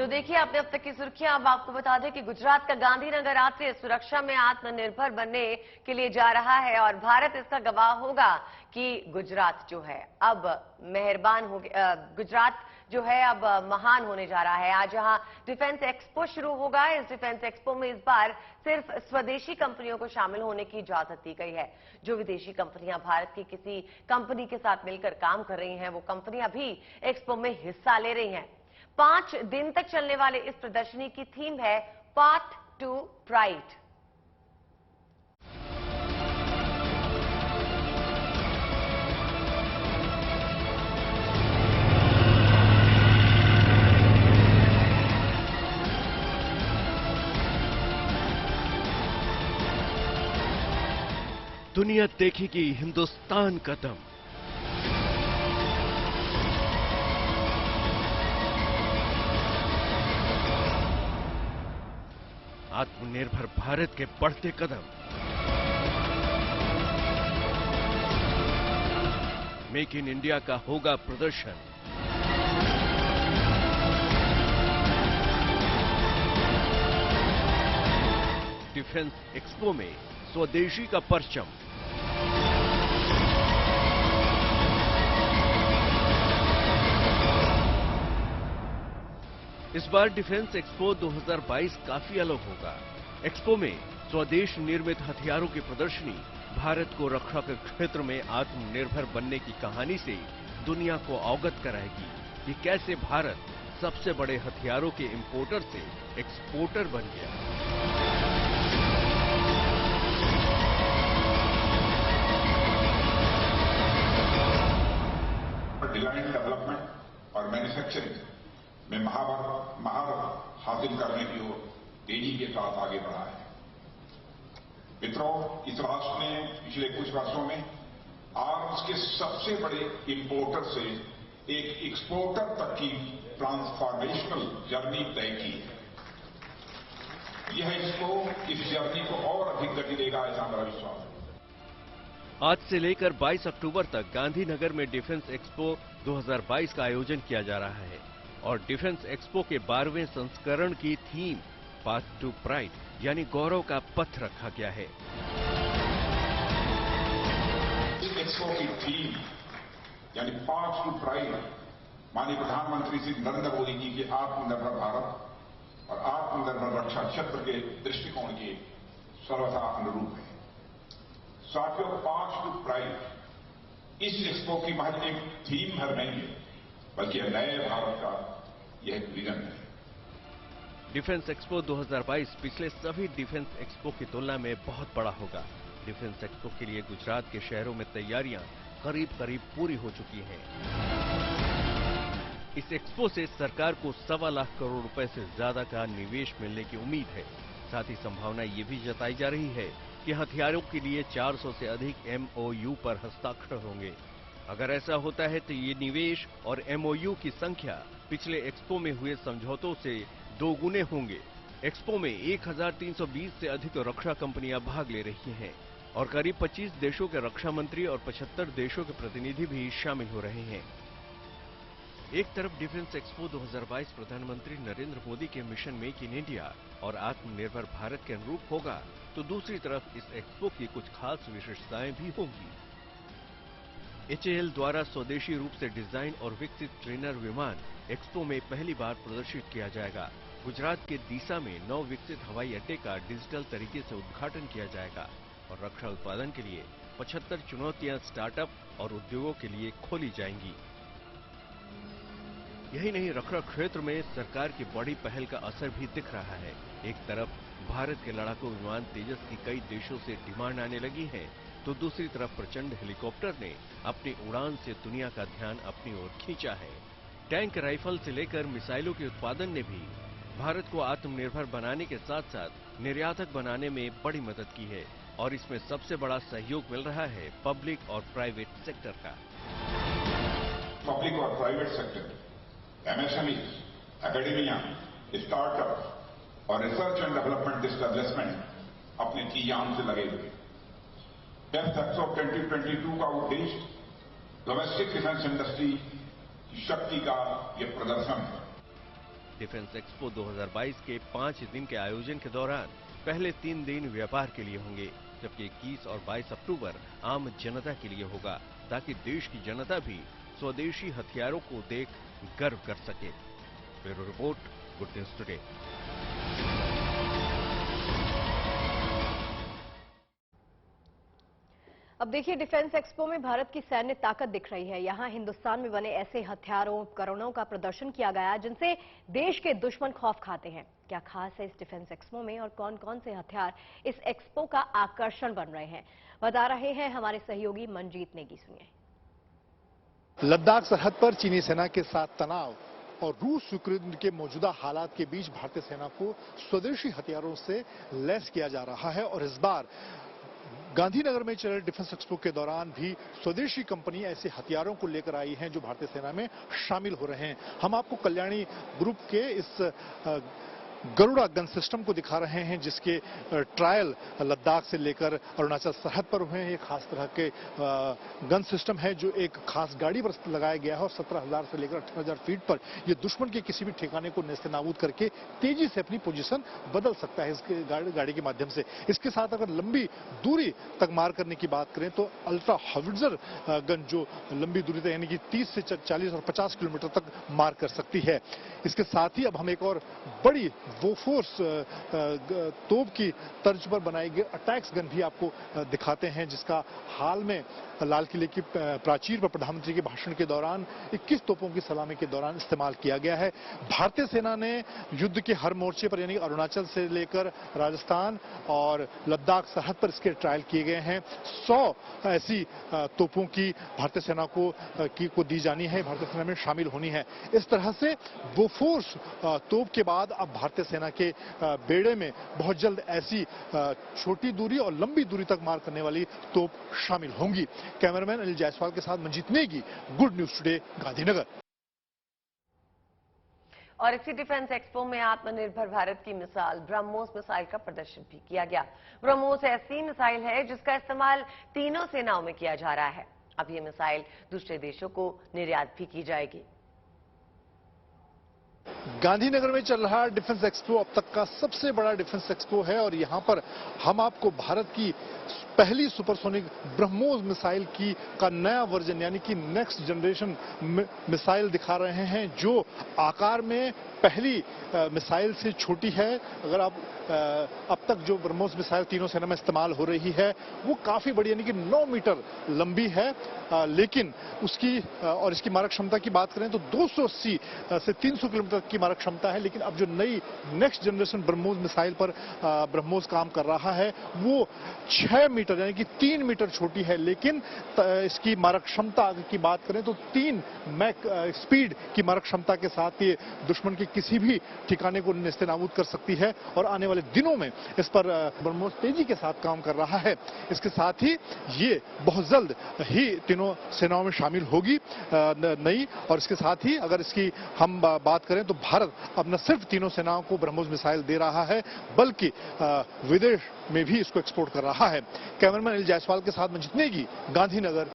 तो देखिए आपने अब तक की सुर्खियां। अब आपको बता दें कि गुजरात का गांधीनगर राष्ट्रीय सुरक्षा में आत्मनिर्भर बनने के लिए जा रहा है और भारत इसका गवाह होगा कि गुजरात जो है अब मेहरबान हो गया, गुजरात जो है अब महान होने जा रहा है। आज यहां डिफेंस एक्सपो शुरू होगा। इस डिफेंस एक्सपो में इस बार सिर्फ स्वदेशी कंपनियों को शामिल होने की इजाजत दी गई है। जो विदेशी कंपनियां भारत की किसी कंपनी के साथ मिलकर काम कर रही हैं, वो कंपनियां भी एक्सपो में हिस्सा ले रही हैं। 5 दिन तक चलने वाले इस प्रदर्शनी की थीम है पाथ टू प्राइड। दुनिया देखेगी हिंदुस्तान का दम। आत्मनिर्भर भारत के बढ़ते कदम। मेक इन इंडिया का होगा प्रदर्शन। डिफेंस एक्सपो में स्वदेशी का परचम। इस बार डिफेंस एक्सपो 2022 काफी अलग होगा। एक्सपो में स्वदेश निर्मित हथियारों की प्रदर्शनी भारत को रक्षा के क्षेत्र में आत्मनिर्भर बनने की कहानी से दुनिया को अवगत कराएगी कि कैसे भारत सबसे बड़े हथियारों के इंपोर्टर से एक्सपोर्टर बन गया। डिजाइन, डेवलपमेंट और मैन्युफैक्चरिंग में महारत हासिल करने की ओर तेजी के साथ आगे बढ़ा है। मित्रों, इस राष्ट्र ने पिछले कुछ वर्षों में आर्म्स के सबसे बड़े इंपोर्टर से एक एक्सपोर्टर तक की ट्रांसफॉर्मेशनल जर्नी तय की है। यह इस जर्नी को और अधिक गति देगा, ऐसा मेरा विश्वास है। आज से लेकर 22 अक्टूबर तक गांधीनगर में डिफेंस एक्सपो 2022 का आयोजन किया जा रहा है और डिफेंस एक्सपो के 12वें संस्करण की थीम पाथ टू प्राइड यानी गौरव का पथ रखा गया है। इस एक्सपो की थीम यानी पाथ टू प्राइड माननीय प्रधानमंत्री श्री नरेंद्र मोदी जी के आत्मनिर्भर भारत और आत्मनिर्भर रक्षा क्षेत्र के दृष्टिकोण के सर्वथा अनुरूप है। साथियों, पाथ टू प्राइड इस एक्सपो की महज एक थीम भर नहीं है, बल्कि नए भारत का यह एक विजन है। डिफेंस एक्सपो 2022 पिछले सभी डिफेंस एक्सपो की तुलना में बहुत बड़ा होगा। डिफेंस एक्सपो के लिए गुजरात के शहरों में तैयारियां करीब पूरी हो चुकी हैं। इस एक्सपो से सरकार को 1.25 लाख करोड़ रुपए से ज्यादा का निवेश मिलने की उम्मीद है। साथ ही संभावना ये भी जताई जा रही है कि हथियारों के लिए 400 से अधिक MOU पर हस्ताक्षर होंगे। अगर ऐसा होता है तो ये निवेश और MOU की संख्या पिछले एक्सपो में हुए समझौतों से 2 गुने होंगे। एक्सपो में 1320 से अधिक रक्षा कंपनियां भाग ले रही हैं और करीब 25 देशों के रक्षा मंत्री और 75 देशों के प्रतिनिधि भी शामिल हो रहे हैं। एक तरफ डिफेंस एक्सपो 2022 प्रधानमंत्री नरेंद्र मोदी के मिशन मेक इन इंडिया और आत्मनिर्भर भारत के अनुरूप होगा, तो दूसरी तरफ इस एक्सपो की कुछ खास विशेषताएं भी होंगी। HAL द्वारा स्वदेशी रूप से डिजाइन और विकसित ट्रेनर विमान एक्सपो में पहली बार प्रदर्शित किया जाएगा। गुजरात के दीसा में नव विकसित हवाई अड्डे का डिजिटल तरीके से उद्घाटन किया जाएगा और रक्षा उत्पादन के लिए 75 चुनौतियां स्टार्टअप और उद्योगों के लिए खोली जाएंगी। यही नहीं, रक्षा क्षेत्र में सरकार की बड़ी पहल का असर भी दिख रहा है। एक तरफ भारत के लड़ाकू विमान तेजस की कई देशों से डिमांड आने लगी है, तो दूसरी तरफ प्रचंड हेलीकॉप्टर ने अपनी उड़ान से दुनिया का ध्यान अपनी ओर खींचा है। टैंक, राइफल से लेकर मिसाइलों के उत्पादन ने भी भारत को आत्मनिर्भर बनाने के साथ साथ निर्यातक बनाने में बड़ी मदद की है और इसमें सबसे बड़ा सहयोग मिल रहा है पब्लिक और प्राइवेट सेक्टर का। पब्लिक और private sector, MSME, academia, startup और रिसर्च एंड डेवलपमेंट एस्टेब्लिशमेंट अपने जी जान से लगे हुए। डेफ एक्सपो 2022 का उद्देश्य डोमेस्टिक डिफेंस इंडस्ट्री की शक्ति का यह प्रदर्शन है। डिफेंस एक्सपो 2022 के 5 दिन के आयोजन के दौरान पहले 3 दिन व्यापार के लिए होंगे, जबकि 21 और 22 अक्टूबर आम जनता के लिए होगा, ताकि देश की जनता भी स्वदेशी हथियारों को देख गर्व कर सके। Bureau report, good news today. अब देखिए, डिफेंस एक्सपो में भारत की सैन्य ताकत दिख रही है। यहां हिंदुस्तान में बने ऐसे हथियारों उपकरणों का प्रदर्शन किया गया जिनसे देश के दुश्मन खौफ खाते हैं। क्या खास है इस डिफेंस एक्सपो में और कौन कौन से हथियार इस एक्सपो का आकर्षण बन रहे हैं, बता रहे हैं हमारे सहयोगी मंजीत नेगी। सुनिए। लद्दाख सरहद पर चीनी सेना के साथ तनाव और रूस यूक्रेन के मौजूदा हालात के बीच भारतीय सेना को स्वदेशी हथियारों से लैस किया जा रहा है और इस बार गांधीनगर में चल रहे डिफेंस एक्सपो के दौरान भी स्वदेशी कंपनी ऐसे हथियारों को लेकर आई हैं जो भारतीय सेना में शामिल हो रहे हैं। हम आपको कल्याणी ग्रुप के इस गरुड़ा गन सिस्टम को दिखा रहे हैं जिसके ट्रायल लद्दाख से लेकर अरुणाचल सरहद पर हुए हैं। एक खास तरह के गन सिस्टम है जो एक खास गाड़ी पर लगाया गया है और 17,000 से लेकर 18,000 फीट पर ये दुश्मन के किसी भी ठिकाने को नेस्तनाबूद करके तेजी से अपनी पोजीशन बदल सकता है इसके गाड़ी के माध्यम से। इसके साथ अगर लंबी दूरी तक मार करने की बात करें तो अल्ट्रा हाविट्जर गन जो लंबी दूरी तक यानी कि 30 से 40 और 50 किलोमीटर तक मार कर सकती है। इसके साथ ही अब हम एक और बड़ी बोफोर्स तोप की तर्ज पर बनाई गई अटैक्स गन भी आपको दिखाते हैं जिसका हाल में लाल किले की प्राचीर पर प्रधानमंत्री के भाषण के दौरान 21 तोपों की सलामी के दौरान इस्तेमाल किया गया है। भारतीय सेना ने युद्ध के हर मोर्चे पर यानी अरुणाचल से लेकर राजस्थान और लद्दाख सरहद पर इसके ट्रायल किए गए हैं। 100 ऐसी तोपों की भारतीय सेना को दी जानी है, भारतीय सेना में शामिल होनी है। इस तरह से बोफोर्स तोप के बाद अब भारतीय सेना के बेड़े में बहुत जल्द ऐसी छोटी दूरी और लंबी दूरी तक मार करने वाली तोप शामिल होंगी। कैमरामैन अनिल जायसवाल के साथ Manjeet Negi, good news today, Gandhinagar. और इसी डिफेंस एक्सपो में आत्मनिर्भर भारत की मिसाल ब्रह्मोस मिसाइल का प्रदर्शन भी किया गया। ब्रह्मोस ऐसी मिसाइल है जिसका इस्तेमाल तीनों सेनाओं में किया जा रहा है। अब ये मिसाइल दूसरे देशों को निर्यात भी की जाएगी। गांधीनगर में चल रहा डिफेंस एक्सपो अब तक का सबसे बड़ा डिफेंस एक्सपो है और यहां पर हम आपको भारत की पहली सुपरसोनिक ब्रह्मोस मिसाइल का नया वर्जन यानी कि नेक्स्ट जनरेशन मिसाइल दिखा रहे हैं जो आकार में पहली मिसाइल से छोटी है। अगर आप अब तक जो ब्रह्मोस मिसाइल तीनों सेना में इस्तेमाल हो रही है वो काफी बड़ी यानी कि 9 मीटर लंबी है, लेकिन उसकी और इसकी मारक क्षमता की बात करें तो 280 से 300 किलोमीटर की मारक क्षमता है। लेकिन अब जो नई नेक्स्ट जनरेशन ब्रह्मोस मिसाइल पर ब्रह्मोस काम कर रहा है वो 6 मीटर यानी कि 3 मीटर छोटी है, लेकिन इसकी मारक क्षमता की बात करें तो 3 मैक स्पीड की मारक क्षमता के साथ ये दुश्मन के किसी भी ठिकाने को नेस्तनाबूद कर सकती है और आने वाले दिनों में इस पर ब्रह्मोस तेजी के साथ काम कर रहा है। इसके साथ ही ये बहुत जल्द ही तीनों सेनाओं में शामिल होगी नई, और इसके साथ ही अगर इसकी हम बात करें तो भारत अब न सिर्फ तीनों सेनाओं को ब्रह्मोस मिसाइल दे रहा है बल्कि विदेश में भी इसको एक्सपोर्ट कर रहा है। कैमरामैन अनिल जायसवाल के साथ मंजीत नेगी, गांधीनगर।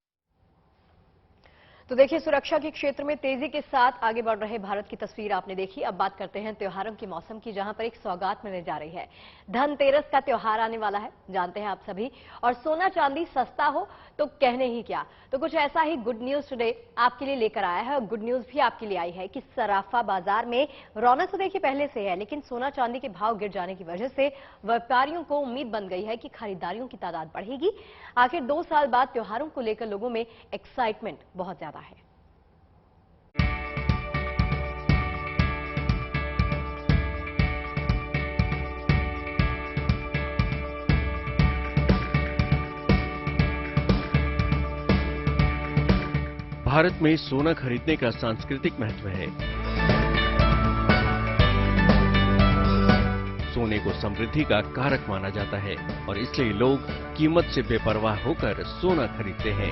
तो देखिए, सुरक्षा के क्षेत्र में तेजी के साथ आगे बढ़ रहे भारत की तस्वीर आपने देखी। अब बात करते हैं त्योहारों के मौसम की, जहां पर एक सौगात मिलने जा रही है। धनतेरस का त्योहार आने वाला है, जानते हैं आप सभी, और सोना चांदी सस्ता हो तो कहने ही क्या। तो कुछ ऐसा ही गुड न्यूज टुडे आपके लिए लेकर आया है और गुड न्यूज भी आपके लिए आई है कि सराफा बाजार में रौनक तो देखिए पहले से है, लेकिन सोना चांदी के भाव गिर जाने की वजह से व्यापारियों को उम्मीद बन गई है कि खरीदारियों की तादाद बढ़ेगी। आखिर 2 साल बाद त्योहारों को लेकर लोगों में एक्साइटमेंट बहुत ज्यादा है। भारत में सोना खरीदने का सांस्कृतिक महत्व है। सोने को समृद्धि का कारक माना जाता है और इसलिए लोग कीमत से बेपरवाह होकर सोना खरीदते हैं।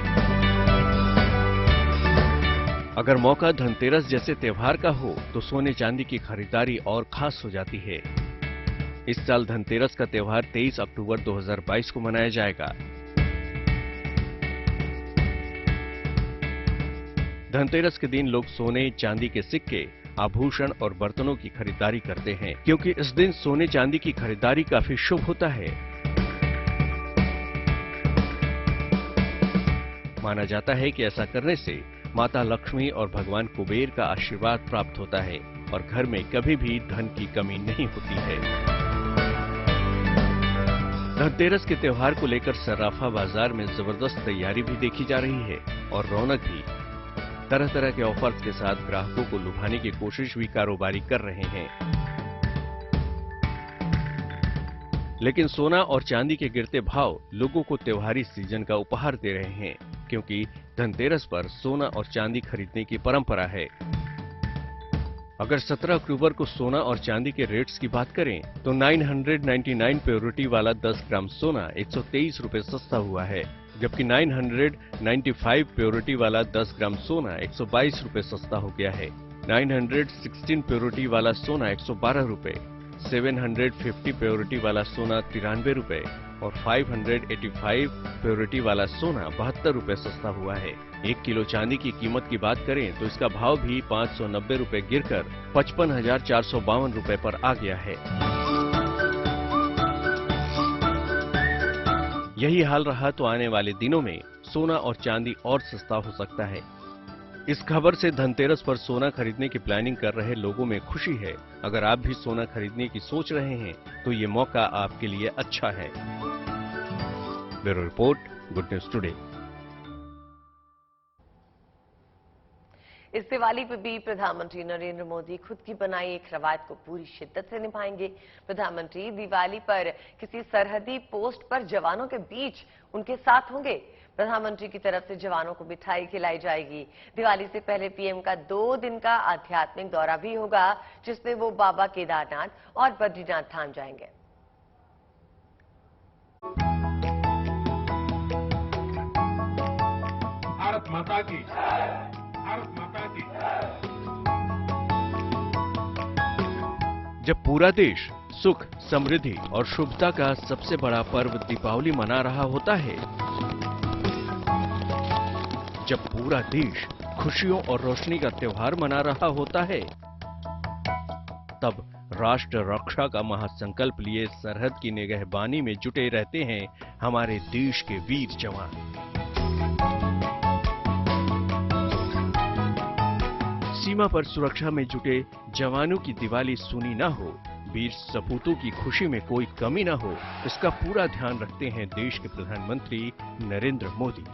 अगर मौका धनतेरस जैसे त्योहार का हो तो सोने चांदी की खरीदारी और खास हो जाती है। इस साल धनतेरस का त्योहार 23 अक्टूबर 2022 को मनाया जाएगा। धनतेरस के दिन लोग सोने चांदी के सिक्के आभूषण और बर्तनों की खरीदारी करते हैं, क्योंकि इस दिन सोने चांदी की खरीदारी काफी शुभ होता है। माना जाता है कि ऐसा करने से माता लक्ष्मी और भगवान कुबेर का आशीर्वाद प्राप्त होता है और घर में कभी भी धन की कमी नहीं होती है। धनतेरस के त्योहार को लेकर सर्राफा बाजार में जबरदस्त तैयारी भी देखी जा रही है और रौनक भी। तरह तरह के ऑफर्स के साथ ग्राहकों को लुभाने की कोशिश भी कारोबारी कर रहे हैं। लेकिन सोना और चांदी के गिरते भाव लोगों को त्योहारी सीजन का उपहार दे रहे हैं, क्योंकि धनतेरस पर सोना और चांदी खरीदने की परंपरा है। अगर 17 अक्टूबर को सोना और चांदी के रेट्स की बात करें तो 999 प्योरिटी वाला 10 ग्राम सोना 123 रुपए सस्ता हुआ है, जबकि 995 प्योरिटी वाला 10 ग्राम सोना 122 रुपए सस्ता हो गया है। 916 प्योरिटी वाला सोना 112 रुपए, 750 प्योरिटी वाला सोना 93 रुपए और 585 प्योरिटी वाला सोना 72 रुपए सस्ता हुआ है। 1 किलो चांदी की कीमत की बात करें तो इसका भाव भी 590 रुपए गिरकर 55,452 रुपए पर आ गया है। यही हाल रहा तो आने वाले दिनों में सोना और चांदी और सस्ता हो सकता है। इस खबर से धनतेरस पर सोना खरीदने की प्लानिंग कर रहे लोगों में खुशी है। अगर आप भी सोना खरीदने की सोच रहे हैं तो ये मौका आपके लिए अच्छा है। Bureau report, good news today. इस दिवाली पर भी प्रधानमंत्री नरेंद्र मोदी खुद की बनाई एक रवायत को पूरी शिद्दत से निभाएंगे। प्रधानमंत्री दिवाली पर किसी सरहदी पोस्ट पर जवानों के बीच उनके साथ होंगे। प्रधानमंत्री की तरफ से जवानों को मिठाई खिलाई जाएगी। दिवाली से पहले पीएम का 2 दिन का आध्यात्मिक दौरा भी होगा, जिसमें वो बाबा केदारनाथ और बद्रीनाथ धाम जाएंगे। भारत माता की, भारत माता की। जब पूरा देश सुख, समृद्धि और शुभता का सबसे बड़ा पर्व दीपावली मना रहा होता है, जब पूरा देश खुशियों और रोशनी का त्योहार मना रहा होता है, तब राष्ट्र रक्षा का महासंकल्प लिए सरहद की निगहबानी में जुटे रहते हैं हमारे देश के वीर जवान। सीमा पर सुरक्षा में जुटे जवानों की दिवाली सूनी ना हो, वीर सपूतों की खुशी में कोई कमी ना हो, इसका पूरा ध्यान रखते हैं देश के प्रधानमंत्री नरेंद्र मोदी।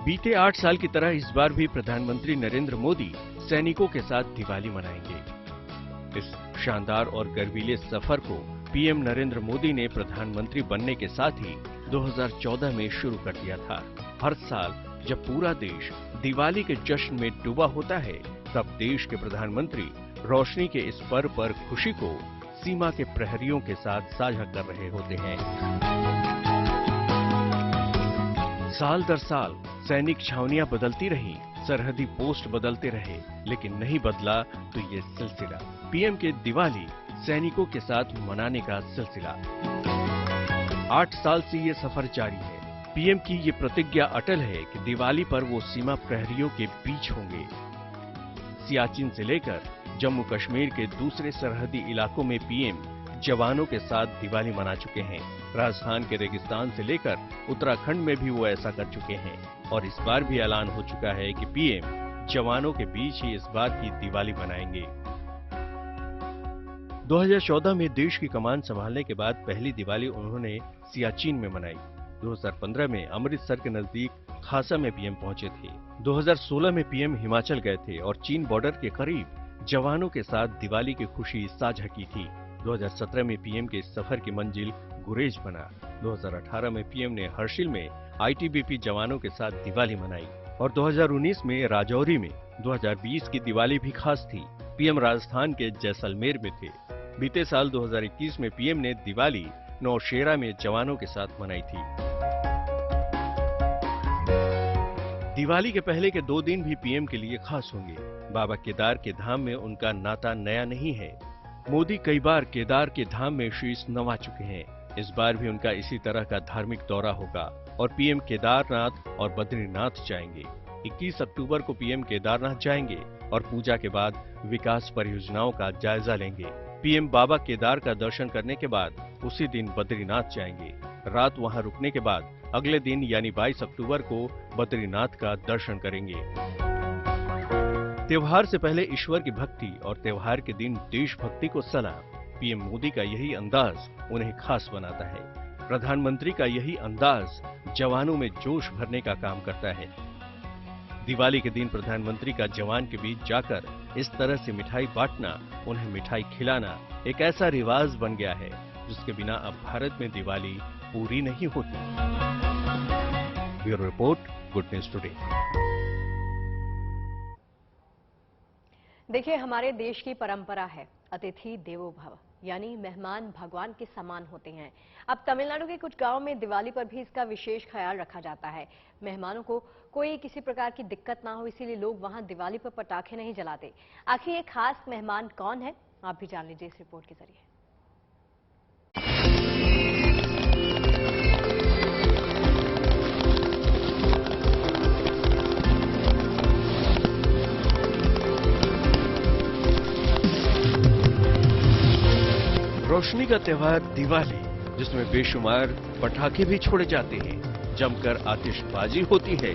बीते 8 साल की तरह इस बार भी प्रधानमंत्री नरेंद्र मोदी सैनिकों के साथ दिवाली मनाएंगे। इस शानदार और गर्वीले सफर को पीएम नरेंद्र मोदी ने प्रधानमंत्री बनने के साथ ही 2014 में शुरू कर दिया था। हर साल जब पूरा देश दिवाली के जश्न में डूबा होता है, तब देश के प्रधानमंत्री रोशनी के इस पर्व पर खुशी को सीमा के प्रहरियों के साथ साझा कर रहे होते हैं। साल दर साल सैनिक छावनियां बदलती रही, सरहदी पोस्ट बदलते रहे, लेकिन नहीं बदला तो ये सिलसिला पीएम के दिवाली सैनिकों के साथ मनाने का सिलसिला। 8 साल से ये सफर जारी है। पीएम की ये प्रतिज्ञा अटल है कि दिवाली पर वो सीमा प्रहरियों के बीच होंगे। सियाचिन से लेकर जम्मू कश्मीर के दूसरे सरहदी इलाकों में पीएम जवानों के साथ दिवाली मना चुके हैं। राजस्थान के रेगिस्तान से लेकर उत्तराखंड में भी वो ऐसा कर चुके हैं और इस बार भी ऐलान हो चुका है कि पीएम जवानों के बीच ही इस बार की दिवाली मनाएंगे। 2014 में देश की कमान संभालने के बाद पहली दिवाली उन्होंने सियाचिन में मनाई। 2015 में अमृतसर के नजदीक खासा में पीएम पहुंचे थे। 2016 में पीएम हिमाचल गए थे और चीन बॉर्डर के करीब जवानों के साथ दिवाली की खुशी साझा की थी। 2017 में पीएम के इस सफर की मंजिल गुरेज बना। 2018 में पीएम ने हर्षिल में आईटीबीपी जवानों के साथ दिवाली मनाई और 2019 में राजौरी में। 2020 की दिवाली भी खास थी। पीएम राजस्थान के जैसलमेर में थे। बीते साल 2021 में पीएम ने दिवाली नौशेरा में जवानों के साथ मनाई थी। दिवाली के पहले के 2 दिन भी पीएम के लिए खास होंगे। बाबा केदार के धाम में उनका नाता नया नहीं है। मोदी कई बार केदार के धाम में शीश नवा चुके हैं। इस बार भी उनका इसी तरह का धार्मिक दौरा होगा और पीएम केदारनाथ और बद्रीनाथ जाएंगे। 21 अक्टूबर को पीएम केदारनाथ जाएंगे और पूजा के बाद विकास परियोजनाओं का जायजा लेंगे। पीएम बाबा केदार का दर्शन करने के बाद उसी दिन बद्रीनाथ जाएंगे। रात वहां रुकने के बाद अगले दिन यानी 22 अक्टूबर को बद्रीनाथ का दर्शन करेंगे। त्योहार से पहले ईश्वर की भक्ति और त्योहार के दिन देशभक्ति को सलाम। पीएम मोदी का यही अंदाज उन्हें खास बनाता है। प्रधानमंत्री का यही अंदाज जवानों में जोश भरने का काम करता है। दिवाली के दिन प्रधानमंत्री का जवान के बीच जाकर इस तरह से मिठाई बांटना, उन्हें मिठाई खिलाना एक ऐसा रिवाज बन गया है जिसके बिना अब भारत में दिवाली पूरी नहीं होती। Bureau report, good news today. देखिए, हमारे देश की परंपरा है अतिथि देवो भव, यानी मेहमान भगवान के समान होते हैं। अब तमिलनाडु के कुछ गांवों में दिवाली पर भी इसका विशेष ख्याल रखा जाता है। मेहमानों को कोई किसी प्रकार की दिक्कत ना हो, इसीलिए लोग वहां दिवाली पर पटाखे नहीं जलाते। आखिर ये खास मेहमान कौन है, आप भी जान लीजिए इस रिपोर्ट के जरिए। रोशनी का त्योहार दिवाली, जिसमें बेशुमार पटाखे भी छोड़े जाते हैं, जमकर आतिशबाजी होती है।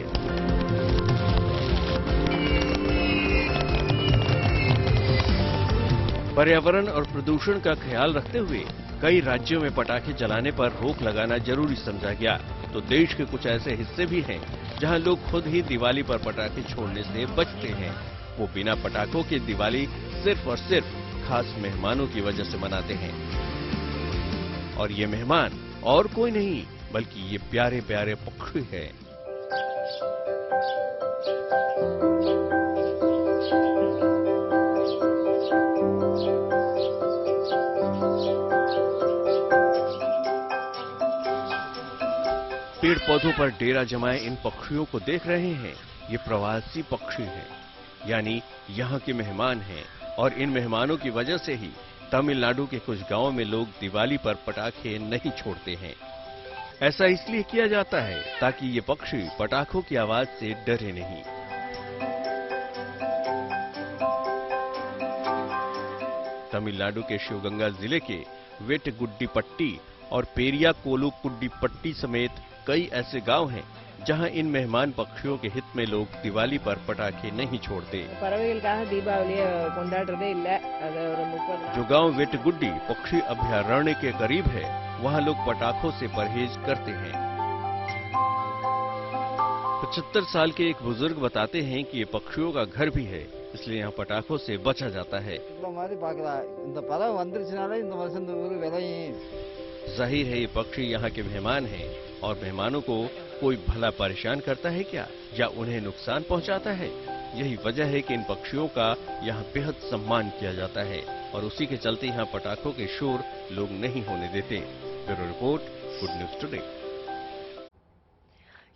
पर्यावरण और प्रदूषण का ख्याल रखते हुए कई राज्यों में पटाखे जलाने पर रोक लगाना जरूरी समझा गया। तो देश के कुछ ऐसे हिस्से भी हैं जहां लोग खुद ही दिवाली पर पटाखे छोड़ने से बचते हैं। वो बिना पटाखों के दिवाली सिर्फ और सिर्फ खास मेहमानों की वजह से मनाते हैं। और ये मेहमान और कोई नहीं बल्कि ये प्यारे प्यारे पक्षी हैं। पेड़ पौधों पर डेरा जमाए इन पक्षियों को देख रहे हैं। ये प्रवासी पक्षी हैं, यानी यहाँ के मेहमान हैं। और इन मेहमानों की वजह से ही तमिलनाडु के कुछ गांवों में लोग दिवाली पर पटाखे नहीं छोड़ते हैं। ऐसा इसलिए किया जाता है ताकि ये पक्षी पटाखों की आवाज से डरे नहीं। तमिलनाडु के शिवगंगा जिले के वेटगुड्डीपट्टी और पेरिया कोलुकुड्डीपट्टी समेत कई ऐसे गांव हैं जहां इन मेहमान पक्षियों के हित में लोग दिवाली पर पटाखे नहीं छोड़ते। जो गांव वेटगुड्डी पक्षी अभयारण्य के करीब है, वहां लोग पटाखों से परहेज करते हैं। 75 साल के एक बुजुर्ग बताते हैं कि ये पक्षियों का घर भी है, इसलिए यहाँ पटाखों से बचा जाता है। जाहिर है ये पक्षी यहाँ के मेहमान हैं, और मेहमानों को कोई भला परेशान करता है क्या, या उन्हें नुकसान पहुंचाता है? यही वजह है कि इन पक्षियों का यहाँ बेहद सम्मान किया जाता है, और उसी के चलते यहाँ पटाखों के शोर लोग नहीं होने देते। Bureau report, good news today.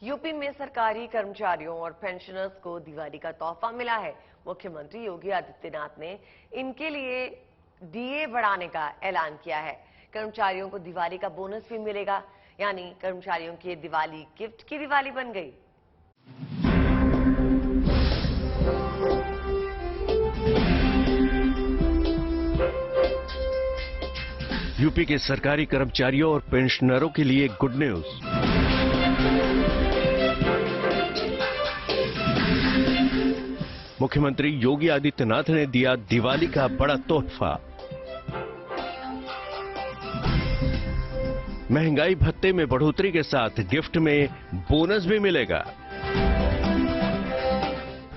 UP में सरकारी कर्मचारियों और पेंशनर्स को दिवाली का तोहफा मिला है। मुख्यमंत्री योगी आदित्यनाथ ने इनके लिए डीए बढ़ाने का ऐलान किया है। कर्मचारियों को दिवाली का बोनस भी मिलेगा, यानी कर्मचारियों की दिवाली गिफ्ट की दिवाली बन गई। यूपी के सरकारी कर्मचारियों और पेंशनरों के लिए गुड न्यूज। मुख्यमंत्री योगी आदित्यनाथ ने दिया दिवाली का बड़ा तोहफा। महंगाई भत्ते में बढ़ोतरी के साथ गिफ्ट में बोनस भी मिलेगा।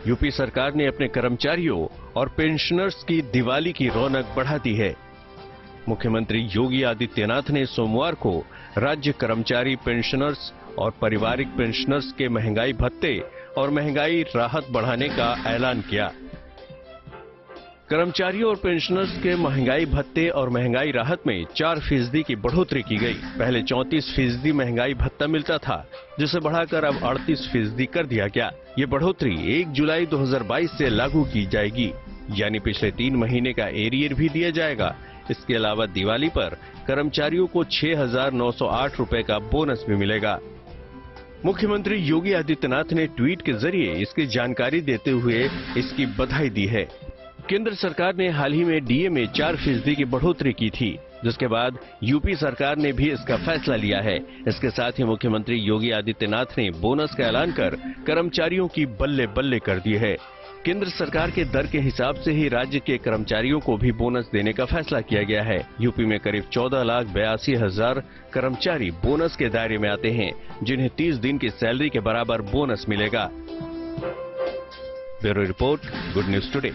यूपी सरकार ने अपने कर्मचारियों और पेंशनर्स की दिवाली की रौनक बढ़ा दी है। मुख्यमंत्री योगी आदित्यनाथ ने सोमवार को राज्य कर्मचारी पेंशनर्स और पारिवारिक पेंशनर्स के महंगाई भत्ते और महंगाई राहत बढ़ाने का ऐलान किया। कर्मचारियों और पेंशनर्स के महंगाई भत्ते और महंगाई राहत में 4% की बढ़ोतरी की गई। पहले 34% महंगाई भत्ता मिलता था, जिसे बढ़ाकर अब 38% कर दिया गया। ये बढ़ोतरी 1 जुलाई 2022 से लागू की जाएगी, यानी पिछले 3 महीने का एरियर भी दिया जाएगा। इसके अलावा दिवाली पर कर्मचारियों को 6,908 रुपए का बोनस भी मिलेगा। मुख्यमंत्री योगी आदित्यनाथ ने ट्वीट के जरिए इसकी जानकारी देते हुए इसकी बधाई दी है। केंद्र सरकार ने हाल ही में डीए में 4% की बढ़ोतरी की थी, जिसके बाद यूपी सरकार ने भी इसका फैसला लिया है। इसके साथ ही मुख्यमंत्री योगी आदित्यनाथ ने बोनस का ऐलान कर कर्मचारियों की बल्ले बल्ले कर दी है। केंद्र सरकार के दर के हिसाब से ही राज्य के कर्मचारियों को भी बोनस देने का फैसला किया गया है। यूपी में करीब 14,82,000 कर्मचारी बोनस के दायरे में आते हैं, जिन्हें 30 दिन की सैलरी के बराबर बोनस मिलेगा। Bureau report, good news today.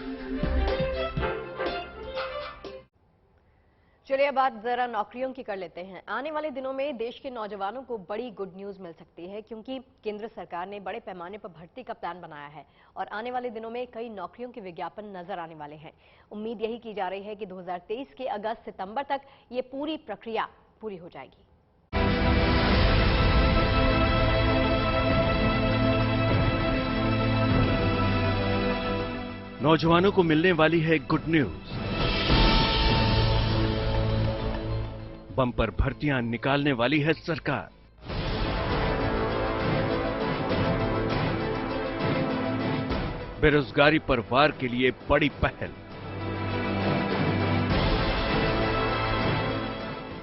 चलिए अब बात जरा नौकरियों की कर लेते हैं। आने वाले दिनों में देश के नौजवानों को बड़ी गुड न्यूज मिल सकती है, क्योंकि केंद्र सरकार ने बड़े पैमाने पर भर्ती का प्लान बनाया है और आने वाले दिनों में कई नौकरियों के विज्ञापन नजर आने वाले हैं। उम्मीद यही की जा रही है कि 2023 के अगस्त-सितंबर तक ये पूरी प्रक्रिया पूरी हो जाएगी। नौजवानों को मिलने वाली है गुड न्यूज। बम्पर भर्तियां निकालने वाली है सरकार। बेरोजगारी पर वार के लिए बड़ी पहल।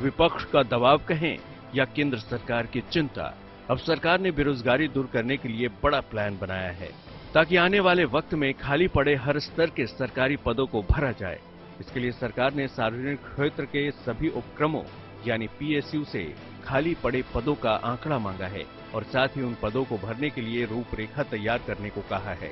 विपक्ष का दबाव कहें या केंद्र सरकार की चिंता, अब सरकार ने बेरोजगारी दूर करने के लिए बड़ा प्लान बनाया है, ताकि आने वाले वक्त में खाली पड़े हर स्तर के सरकारी पदों को भरा जाए। इसके लिए सरकार ने सार्वजनिक क्षेत्र के सभी उपक्रमों यानी पीएसयू से खाली पड़े पदों का आंकड़ा मांगा है और साथ ही उन पदों को भरने के लिए रूपरेखा तैयार करने को कहा है।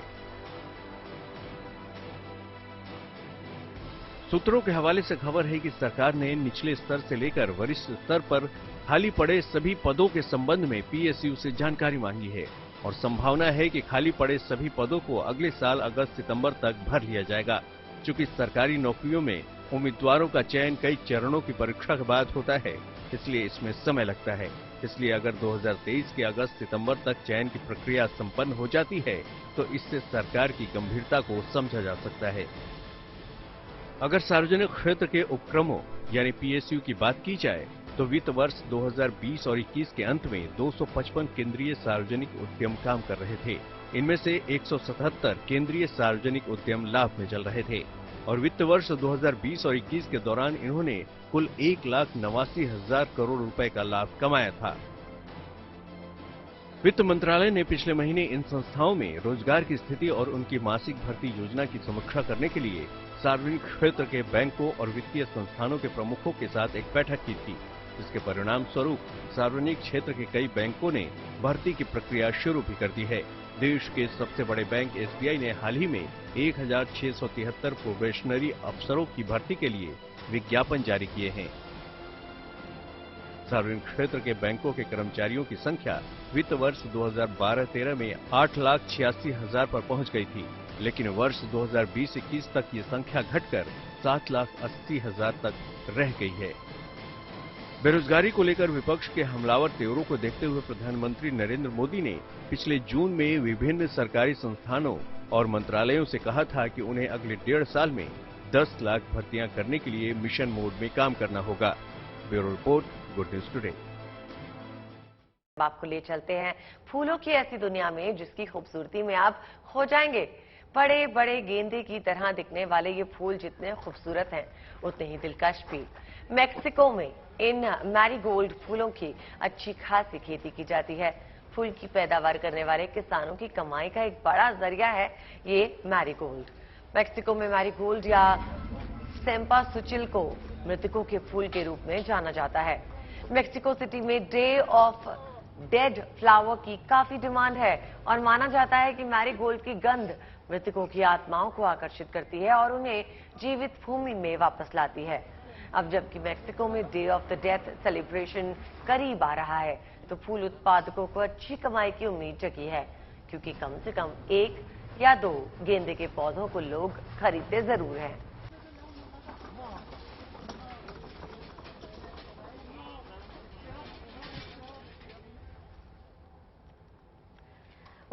सूत्रों के हवाले से खबर है कि सरकार ने निचले स्तर से लेकर वरिष्ठ स्तर पर खाली पड़े सभी पदों के संबंध में पीएसयू से जानकारी मांगी है और संभावना है कि खाली पड़े सभी पदों को अगले साल अगस्त-सितंबर तक भर लिया जाएगा। चूंकि सरकारी नौकरियों में उम्मीदवारों का चयन कई चरणों की परीक्षा के बाद होता है, इसलिए इसमें समय लगता है। इसलिए अगर 2023 के अगस्त-सितंबर तक चयन की प्रक्रिया संपन्न हो जाती है, तो इससे सरकार की गंभीरता को समझा जा सकता है। अगर सार्वजनिक क्षेत्र के उपक्रमों यानी पीएसयू की बात की जाए, तो वित्त वर्ष 2020 और 21 के अंत में 255 केंद्रीय सार्वजनिक उद्यम काम कर रहे थे। इनमें से 177 केंद्रीय सार्वजनिक उद्यम लाभ में चल रहे थे और वित्त वर्ष 2020 और 21 के दौरान इन्होंने कुल 1,89,000 करोड़ रुपए का लाभ कमाया था। वित्त मंत्रालय ने पिछले महीने इन संस्थाओं में रोजगार की स्थिति और उनकी मासिक भर्ती योजना की समीक्षा करने के लिए सार्वजनिक क्षेत्र के बैंकों और वित्तीय संस्थानों के प्रमुखों के साथ एक बैठक की थी, जिसके परिणाम स्वरूप सार्वजनिक क्षेत्र के कई बैंकों ने भर्ती की प्रक्रिया शुरू भी कर दी है। देश के सबसे बड़े बैंक एसबीआई ने हाल ही में 1,673 प्रोबेशनरी अफसरों की भर्ती के लिए विज्ञापन जारी किए हैं। सार्वजनिक क्षेत्र के बैंकों के कर्मचारियों की संख्या वित्त वर्ष 2012-13 में 8,86,000 पर पहुंच गई थी, लेकिन वर्ष 2020-21 तक ये संख्या घटकर 7,80,000 तक रह गई है। बेरोजगारी को लेकर विपक्ष के हमलावर तेवरों को देखते हुए प्रधानमंत्री नरेंद्र मोदी ने पिछले जून में विभिन्न सरकारी संस्थानों और मंत्रालयों से कहा था कि उन्हें अगले 1.5 साल में 10 लाख भर्तियां करने के लिए मिशन मोड में काम करना होगा। Bureau report, good news today. आपको ले चलते हैं फूलों की ऐसी दुनिया में जिसकी खूबसूरती में आप खो जाएंगे। बड़े बड़े गेंदे की तरह दिखने वाले ये फूल जितने खूबसूरत हैं, उतने ही दिलकश भी। मेक्सिको में इन मैरीगोल्ड फूलों की अच्छी खासी खेती की जाती है। फूल की पैदावार करने वाले किसानों की कमाई का एक बड़ा जरिया है ये मैरीगोल्ड। मेक्सिको में मैरीगोल्ड या सेम्पासुचिल को मृतकों के फूल के रूप में जाना जाता है। मेक्सिको सिटी में डे ऑफ डेड फ्लावर की काफी डिमांड है और माना जाता है कि मैरीगोल्ड की गंध मृतकों की आत्माओं को आकर्षित करती है और उन्हें जीवित भूमि में वापस लाती है। अब जबकि मेक्सिको में day of the death celebration करीब आ रहा है, तो फूल उत्पादकों को अच्छी कमाई की उम्मीद जगी है, क्योंकि कम से कम 1 या 2 गेंदे के पौधों को लोग खरीदते जरूर हैं।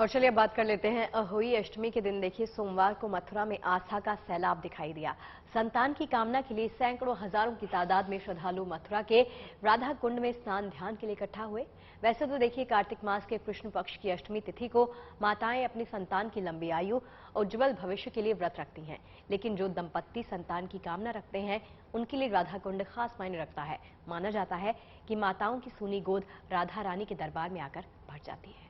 और चलिए अब बात कर लेते हैं अहोई अष्टमी के दिन। देखिए, सोमवार को मथुरा में आस्था का सैलाब दिखाई दिया। संतान की कामना के लिए सैकड़ों हजारों की तादाद में श्रद्धालु मथुरा के राधा कुंड में स्नान ध्यान के लिए इकट्ठा हुए। वैसे तो देखिए, कार्तिक मास के कृष्ण पक्ष की अष्टमी तिथि को माताएं अपनी संतान की लंबी आयु और उज्जवल भविष्य के लिए व्रत रखती हैं, लेकिन जो दंपत्ति संतान की कामना रखते हैं उनके लिए राधा कुंड खास मायने रखता है। माना जाता है कि माताओं की सूनी गोद राधा रानी के दरबार में आकर भर जाती है।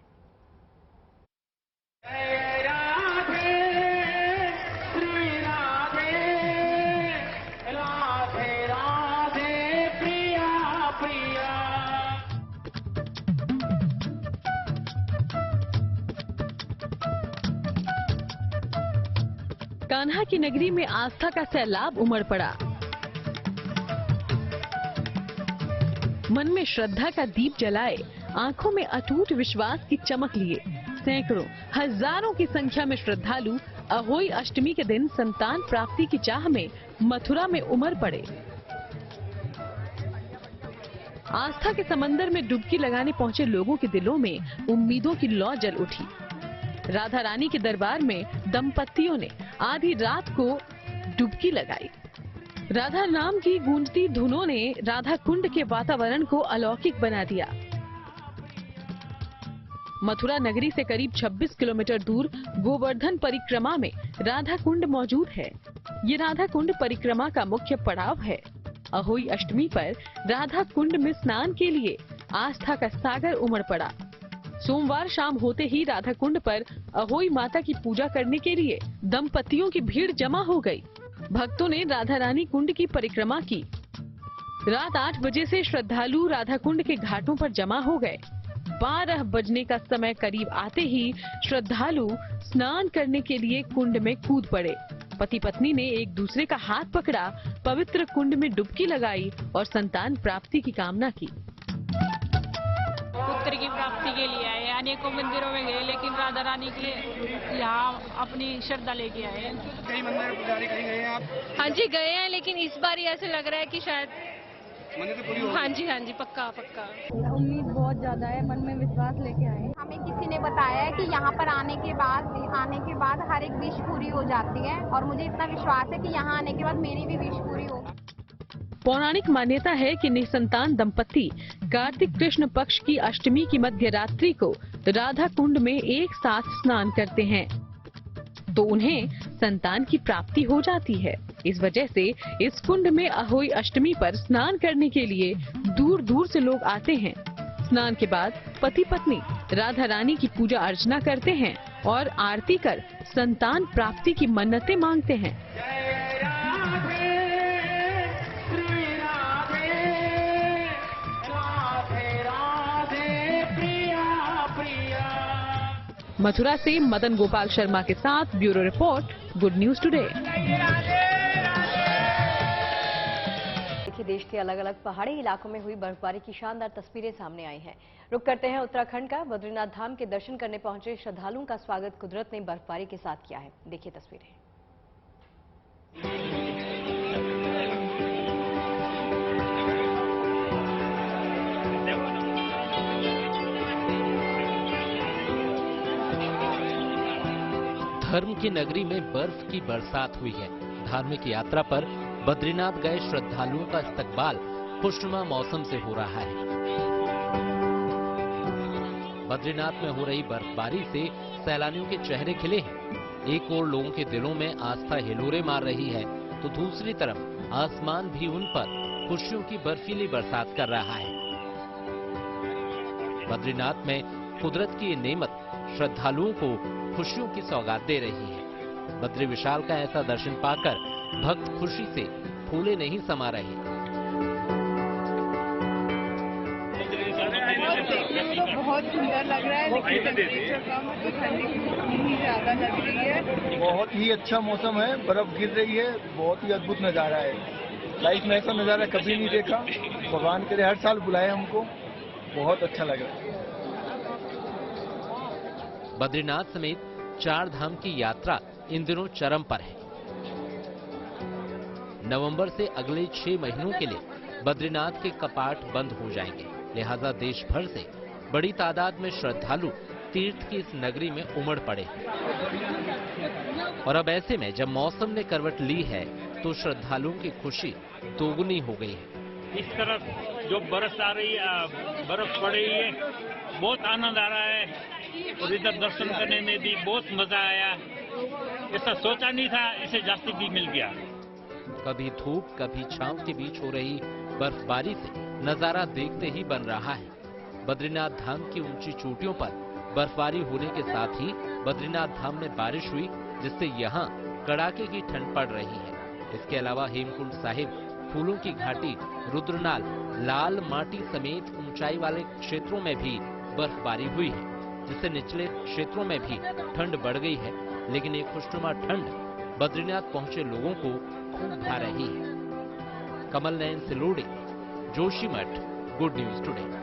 राधे श्री राधे राधे राधे प्रिया प्रिया। कान्हा की नगरी में आस्था का सैलाब उमड़ पड़ा। मन में श्रद्धा का दीप जलाए, आंखों में अटूट विश्वास की चमक लिए सैकड़ों हजारों की संख्या में श्रद्धालु अहोई अष्टमी के दिन संतान प्राप्ति की चाह में मथुरा में उमड़ पड़े। आस्था के समंदर में डुबकी लगाने पहुंचे लोगों के दिलों में उम्मीदों की लौ जल उठी। राधा रानी के दरबार में दंपत्तियों ने आधी रात को डुबकी लगाई। राधा नाम की गूंजती धुनों ने राधा कुंड के वातावरण को अलौकिक बना दिया। मथुरा नगरी से करीब 26 किलोमीटर दूर गोवर्धन परिक्रमा में राधा कुंड मौजूद है। ये राधा कुंड परिक्रमा का मुख्य पड़ाव है। अहोई अष्टमी पर राधा कुंड में स्नान के लिए आस्था का सागर उमड़ पड़ा। सोमवार शाम होते ही राधा कुंड पर अहोई माता की पूजा करने के लिए दंपतियों की भीड़ जमा हो गई। भक्तों ने राधा रानी कुंड की परिक्रमा की। रात 8 बजे से श्रद्धालु राधा कुंड के घाटों पर जमा हो गए। 12 बजने का समय करीब आते ही श्रद्धालु स्नान करने के लिए कुंड में कूद पड़े। पति पत्नी ने एक दूसरे का हाथ पकड़ा, पवित्र कुंड में डुबकी लगाई और संतान प्राप्ति की कामना की। पुत्र की प्राप्ति के लिए आए, अनेकों मंदिरों में गए, लेकिन राधा रानी के लिए यहाँ अपनी श्रद्धा लेके आए हैं। कई मंदिर पुजारी कहीं गए हैं आप? हाँ जी गए हैं, लेकिन इस बार ऐसे लग रहा है कि शायद मंदिर तो पूरी हो। हाँ जी पक्का पक्का। उम्मीद बहुत ज्यादा है, मन में विश्वास लेके आए। हमें किसी ने बताया है कि यहाँ पर आने के बाद हर एक विश पूरी हो जाती है, और मुझे इतना विश्वास है कि यहाँ आने के बाद मेरी भी विश पूरी होगी। पौराणिक मान्यता है कि निसंतान दंपत्ति कार्तिक कृष्ण पक्ष की अष्टमी की मध्य रात्रि को राधा कुंड में एक साथ स्नान करते हैं तो उन्हें संतान की प्राप्ति हो जाती है। इस वजह से इस कुंड में अहोई अष्टमी पर स्नान करने के लिए दूर दूर से लोग आते हैं। स्नान के बाद पति पत्नी राधा रानी की पूजा अर्चना करते हैं और आरती कर संतान प्राप्ति की मन्नतें मांगते हैं। मथुरा से मदन गोपाल शर्मा के साथ bureau report, good news today. देखिए, देश के अलग अलग पहाड़ी इलाकों में हुई बर्फबारी की शानदार तस्वीरें सामने आई हैं। रुक करते हैं उत्तराखंड का। बद्रीनाथ धाम के दर्शन करने पहुंचे श्रद्धालुओं का स्वागत कुदरत ने बर्फबारी के साथ किया है। देखिए तस्वीरें। धर्म की नगरी में बर्फ की बरसात हुई है। धार्मिक यात्रा पर बद्रीनाथ गए श्रद्धालुओं का इस्तकबाल खुशनुमा मौसम से हो रहा है। बद्रीनाथ में हो रही बर्फबारी से सैलानियों के चेहरे खिले हैं। एक ओर लोगों के दिलों में आस्था हिलोरे मार रही है, तो दूसरी तरफ आसमान भी उन पर खुशियों की बर्फीली बरसात कर रहा है। बद्रीनाथ में कुदरत की ये नेमत श्रद्धालुओं को खुशियों की सौगात दे रही है। बद्री विशाल का ऐसा दर्शन पाकर भक्त खुशी से फूले नहीं समा रहे। बहुत सुंदर लग रहा है, लेकिन टेम्परेचर कम है, ठंडी भी ज्यादा लग रही है। बहुत ही अच्छा मौसम है, बर्फ गिर रही है, बहुत ही अद्भुत नजारा है। लाइफ में ऐसा नजारा कभी नहीं देखा। भगवान करे हर साल बुलाए हमको, बहुत अच्छा लग रहा है। बद्रीनाथ समेत 4 धाम की यात्रा इन दिनों चरम पर है। नवंबर से अगले 6 महीनों के लिए बद्रीनाथ के कपाट बंद हो जाएंगे। लिहाजा देश भर से बड़ी तादाद में श्रद्धालु तीर्थ की इस नगरी में उमड़ पड़े। और अब ऐसे में जब मौसम ने करवट ली है तो श्रद्धालुओं की खुशी दोगुनी हो गई है। इस तरफ जो बरस आ रही है, बर्फ पड़ रही है, बहुत आनंद आ रहा है और इधर दर्शन करने में भी बहुत मजा आया। ऐसा सोचा नहीं था, इसे जास्ती भी मिल गया। कभी धूप कभी छांव के बीच हो रही बर्फबारी से नजारा देखते ही बन रहा है। बद्रीनाथ धाम की ऊंची चोटियों पर बर्फबारी होने के साथ ही बद्रीनाथ धाम में बारिश हुई, जिससे यहाँ कड़ाके की ठंड पड़ रही है। इसके अलावा हेमकुंड साहिब, फूलों की घाटी, रुद्रनाल, लाल माटी समेत ऊंचाई वाले क्षेत्रों में भी बर्फबारी हुई है, जिससे निचले क्षेत्रों में भी ठंड बढ़ गई है। लेकिन ये खुशनुमा ठंड बद्रीनाथ पहुंचे लोगों को खूब भा रही है। Kamal Nayan Silodi, Joshimath, good news today.